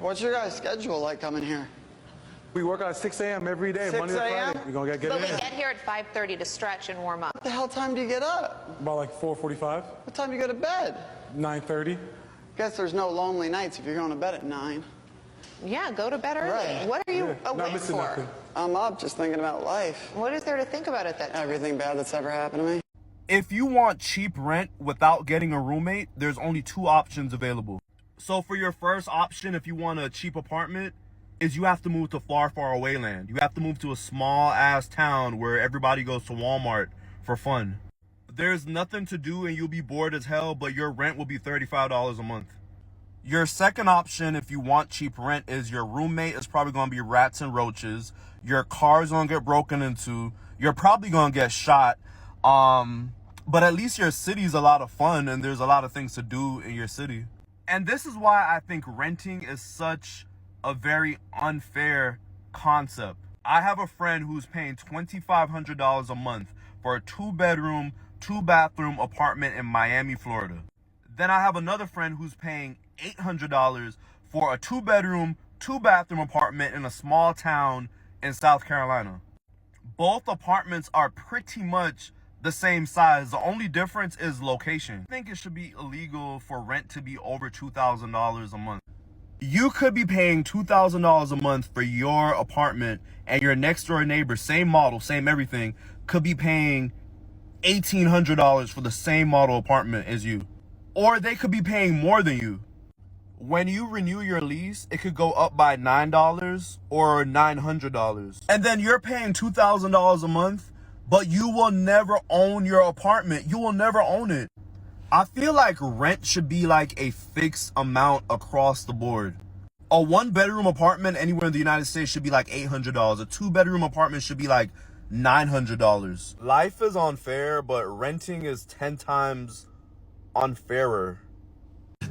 What's your guys' schedule like coming here? We work out at 6 a.m. every day, 6 Monday to Friday. We're going to get But in. we get here at 5:30 to stretch and warm up. What the hell time do you get up? About like 4:45, What time do you go to bed? 9:30. Guess there's no lonely nights if you're going to bed at 9. Yeah, go to bed early. Right. What are you Not awake missing for? nothing. I'm up just thinking about life. What is there to think about at that time? Everything bad that's ever happened to me. If you want cheap rent without getting a roommate, there's only 2 options available. So for your first option, if you want a cheap apartment, is you have to move to far, far away land. You have to move to a small ass town where everybody goes to Walmart for fun. There's nothing to do and you'll be bored as hell, but your rent will be $35 a month. Your second option, if you want cheap rent, is your roommate is probably going to be rats and roaches. Your car's going to get broken into. You're probably going to get shot. But at least your city's a lot of fun and there's a lot of things to do in your city. And this is why I think renting is such a very unfair concept. I have a friend who's paying $2,500 a month for a 2-bedroom, 2-bathroom apartment in Miami, Florida. Then I have another friend who's paying $800 for a 2-bedroom, 2-bathroom apartment in a small town in South Carolina. Both apartments are pretty much the same size. The only difference is location. I think it should be illegal for rent to be over $2,000 a month. You could be paying $2,000 a month for your apartment and your next door neighbor, same model, same everything, could be paying $1,800 for the same model apartment as you. Or they could be paying more than you. When you renew your lease, it could go up by $9 or $900. And then you're paying $2,000 a month, but you will never own your apartment. You will never own it. I feel like rent should be like a fixed amount across the board. A 1-bedroom apartment anywhere in the United States should be like $800. A 2-bedroom apartment should be like $900. Life is unfair, but renting is 10 times unfairer.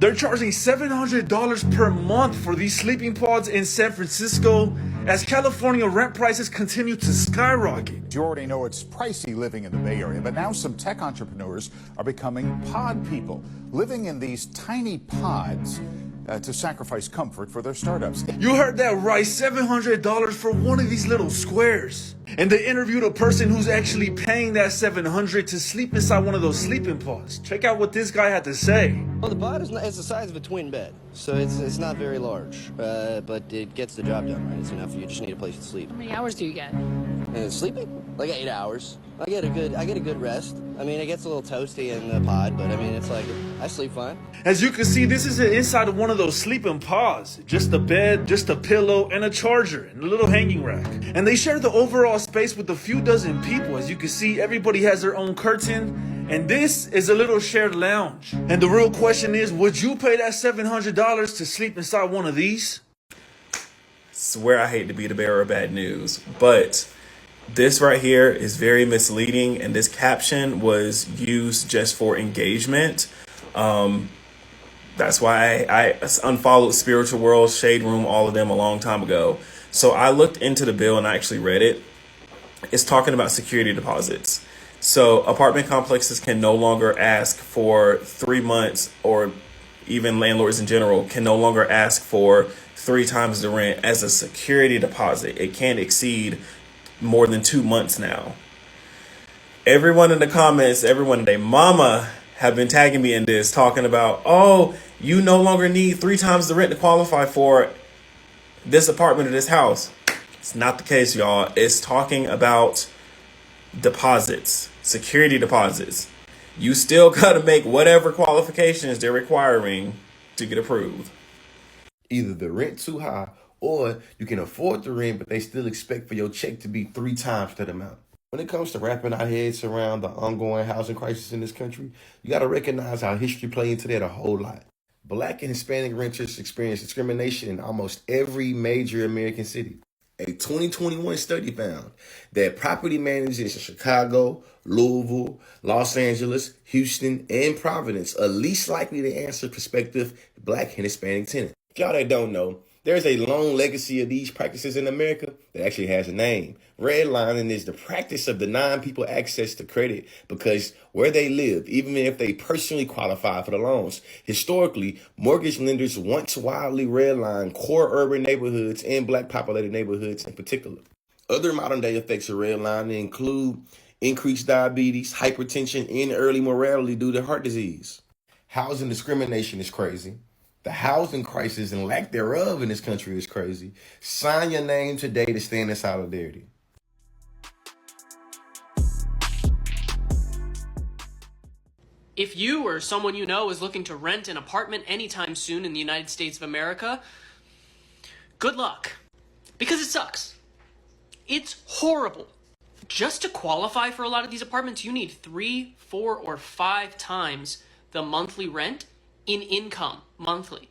They're charging $700 per month for these sleeping pods in San Francisco as California rent prices continue to skyrocket. You already know it's pricey living in the Bay Area, but now some tech entrepreneurs are becoming pod people, living in these tiny pods to sacrifice comfort for their startups. You heard that right, $700 for one of these little squares. And they interviewed a person who's actually paying that $700 to sleep inside one of those sleeping pods. Check out what this guy had to say. Well, the pod is it's the size of a twin bed, so it's not very large, but it gets the job done, right? It's enough. You just need a place to sleep. How many hours do you get? Sleeping? Like 8 hours. I get a good rest. I mean, it gets a little toasty in the pod, but I mean, it's like, I sleep fine. As you can see, this is the inside of one of those sleeping pods. Just a bed, just a pillow, and a charger, and a little hanging rack. And they share the overall space with a few dozen people. As you can see, everybody has their own curtain, and this is a little shared lounge. And the real question is, would you pay that $700 to sleep inside one of these? Swear I hate to be the bearer of bad news, but this right here is very misleading, and this caption was used just for engagement. That's why I unfollowed Spiritual World, Shade Room, all of them a long time ago. So I looked into the bill and I actually read it. It's talking about security deposits. So apartment complexes can no longer ask for 3 months, or even landlords in general can no longer ask for 3 times the rent as a security deposit. It can't exceed more than 2 months now. Everyone in the comments, everyone and their mama have been tagging me in this, talking about, oh, you no longer need 3 times the rent to qualify for this apartment or this house. It's not the case, y'all. It's talking about deposits, security deposits. You still gotta make whatever qualifications they're requiring to get approved. Either the rent too high, or you can afford the rent, but they still expect for your check to be 3 times that amount. When it comes to wrapping our heads around the ongoing housing crisis in this country, you got to recognize how history plays into that a whole lot. Black and Hispanic renters experience discrimination in almost every major American city. A 2021 study found that property managers in Chicago, Louisville, Los Angeles, Houston, and Providence are least likely to answer prospective Black and Hispanic tenants. For y'all that don't know, There's a long legacy of these practices in America that actually has a name. Redlining is the practice of denying people access to credit because where they live, even if they personally qualify for the loans. Historically, mortgage lenders once wildly redline core urban neighborhoods and black populated neighborhoods in particular. Other modern day effects of redlining include increased diabetes, hypertension, and early mortality due to heart disease. Housing discrimination is crazy. The housing crisis and lack thereof in this country is crazy. Sign your name today to stand in solidarity. If you or someone you know is looking to rent an apartment anytime soon in the United States of America, good luck. Because it sucks. It's horrible. Just to qualify for a lot of these apartments, you need 3, 4, or 5 times the monthly rent in income monthly.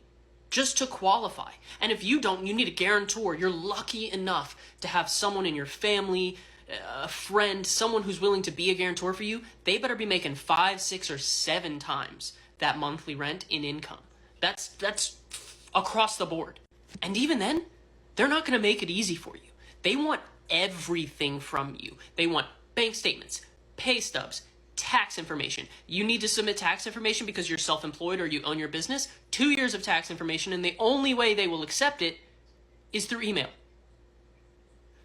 Just to qualify. And if you don't, you need a guarantor. You're lucky enough to have someone in your family, a friend, someone who's willing to be a guarantor for you. They better be making 5, 6, or 7 times that monthly rent in income. That's across the board. And even then, they're not going to make it easy for you. They want everything from you. They want bank statements, pay stubs, tax information. You need to submit tax information because you're self-employed or you own your business. 2 years of tax information, and the only way they will accept it is through email.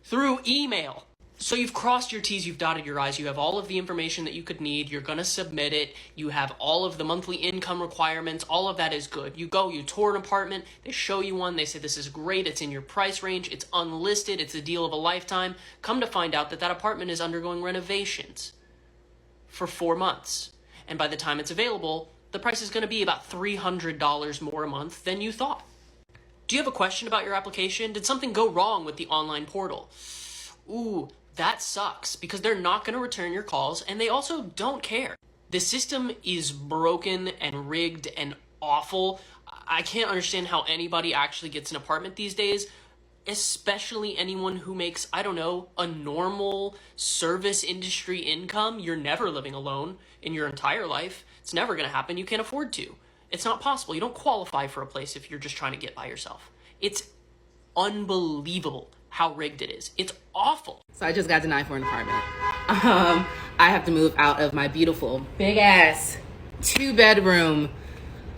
Through email. So you've crossed your T's, you've dotted your I's, you have all of the information that you could need, you're going to submit it, you have all of the monthly income requirements, all of that is good. You go, you tour an apartment, they show you one, they say this is great, it's in your price range, it's unlisted, it's a deal of a lifetime. Come to find out that that apartment is undergoing renovations for 4 months. And by the time it's available, the price is going to be about $300 more a month than you thought. Do you have a question about your application? Did something go wrong with the online portal? Ooh, that sucks because they're not going to return your calls and they also don't care. The system is broken and rigged and awful. I can't understand how anybody actually gets an apartment these days, especially anyone who makes, I don't know, a normal service industry income. You're never living alone in your entire life. It's never going to happen. You can't afford to. It's not possible. You don't qualify for a place if you're just trying to get by yourself. It's unbelievable how rigged it is. It's awful. So I just got denied for an apartment. I have to move out of my beautiful, big ass, 2-bedroom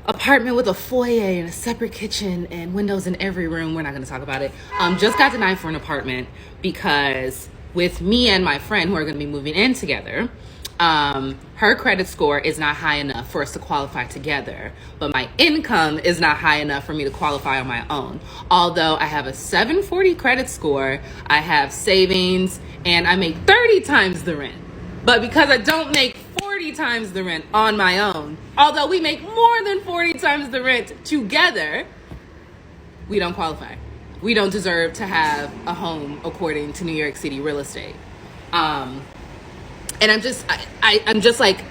apartment with a foyer and a separate kitchen and windows in every room. We're not going to talk about it. Just got denied for an apartment because with me and my friend who are going to be moving in together, her credit score is not high enough for us to qualify together, but my income is not high enough for me to qualify on my own. Although I have a 740 credit score, I have savings, and I make 30 times the rent. But because I don't make 40 times the rent on my own, although we make more than 40 times the rent together, we don't qualify. We don't deserve to have a home according to New York City real estate. And I'm just like,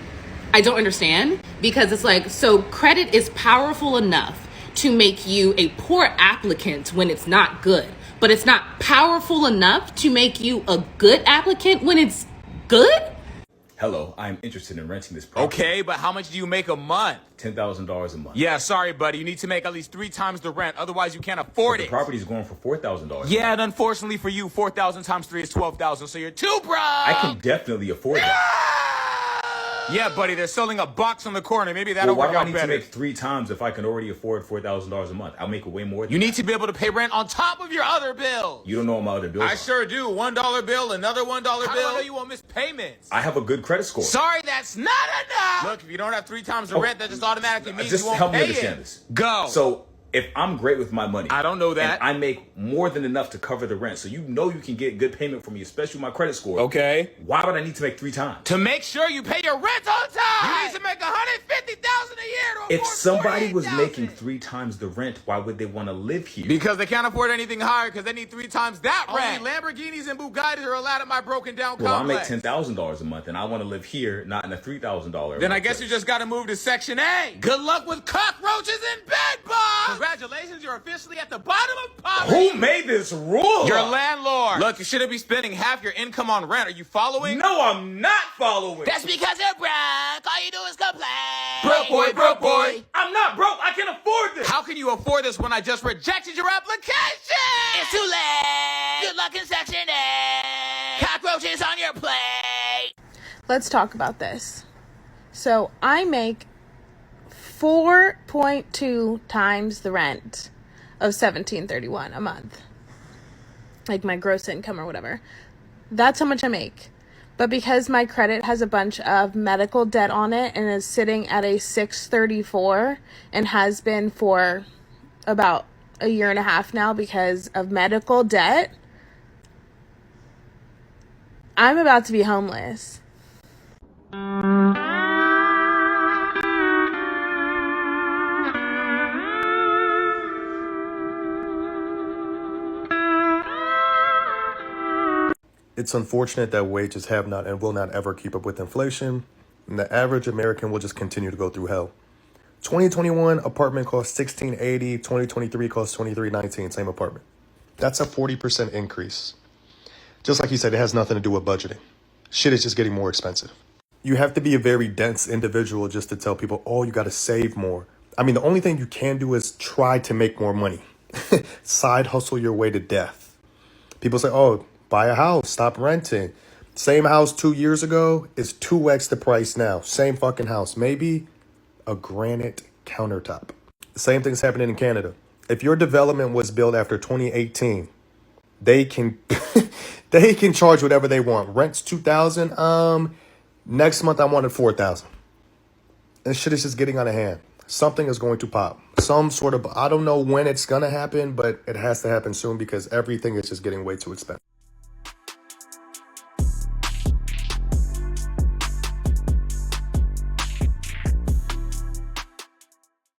I don't understand, because it's like, so credit is powerful enough to make you a poor applicant when it's not good, but it's not powerful enough to make you a good applicant when it's good? Hello, I'm interested in renting this property. Okay, but how much do you make a month? $10,000 a month. Yeah, sorry, buddy. You need to make at least 3 times the rent. Otherwise, you can't afford The it. property's going for $4,000. Yeah, and unfortunately for you, 4,000 times 3 is 12,000. So you're too broke. I can definitely afford that. Yeah, buddy. They're selling a box on the corner. Maybe that'll Well, work why do I out need better. to make 3 times if I can already afford $4,000 a month? I'll make way more than You that. need to be able to pay rent on top of your other bills. You don't know my other bills. I sure do. $1 bill, another $1 bill. How do I know you won't miss payments? I have a good credit score. Sorry, that's not enough. Look, if you don't have 3 times the rent, that just automatically means Just you won't help me pay understand it. this. Go. So if I'm great with my money, I don't know that. and I make more than enough to cover the rent, so you know you can get good payment from me, especially with my credit score. Okay. Why would I need to make 3 times? To make sure you pay your rent on time. You need to make $150,000 a year to If afford somebody was 48,000. making 3 times the rent, why would they want to live here? Because they can't afford anything higher because they need 3 times that rent. Only Lamborghinis and Bugattis are allowed at my broken down Well, I make complex. $10,000 a month, and I want to live here, not in a $3,000. Then I guess you just got to move to Section A. Good luck with cockroaches and bed bugs. Congratulations, you're officially at the bottom of poverty. Who made this rule? Your landlord. Look, you shouldn't be spending half your income on rent. Are you following? No, I'm not following. That's because you're broke. All you do is complain. Broke boy, broke boy. I'm not broke. I can afford this. How can you afford this when I just rejected your application? It's too late. Good luck in Section 8. Cockroaches on your plate. Let's talk about this. So I make 4.2 times the rent of $1,731 a month, like my gross income or whatever. That's how much I make. But because my credit has a bunch of medical debt on it and is sitting at a 634 and has been for about a year and a half now because of medical debt, I'm about to be homeless. It's unfortunate that wages have not and will not ever keep up with inflation, and the average American will just continue to go through hell. 2021 apartment cost $1,680, 2023 costs $2,319, same apartment. That's a 40% increase. Just like you said, it has nothing to do with budgeting. Shit is just getting more expensive. You have to be a very dense individual just to tell people, oh, you got to save more. I mean, the only thing you can do is try to make more money. Side hustle your way to death. People say, oh, buy a house, stop renting. Same house 2 years ago is 2x the price now. Same fucking house. Maybe a granite countertop. The same thing's happening in Canada. If your development was built after 2018, they can they can charge whatever they want. Rent's $2,000. Next month I wanted $4,000. And shit is just getting out of hand. Something is going to pop. Some sort of, I don't know when it's gonna happen, but it has to happen soon because everything is just getting way too expensive.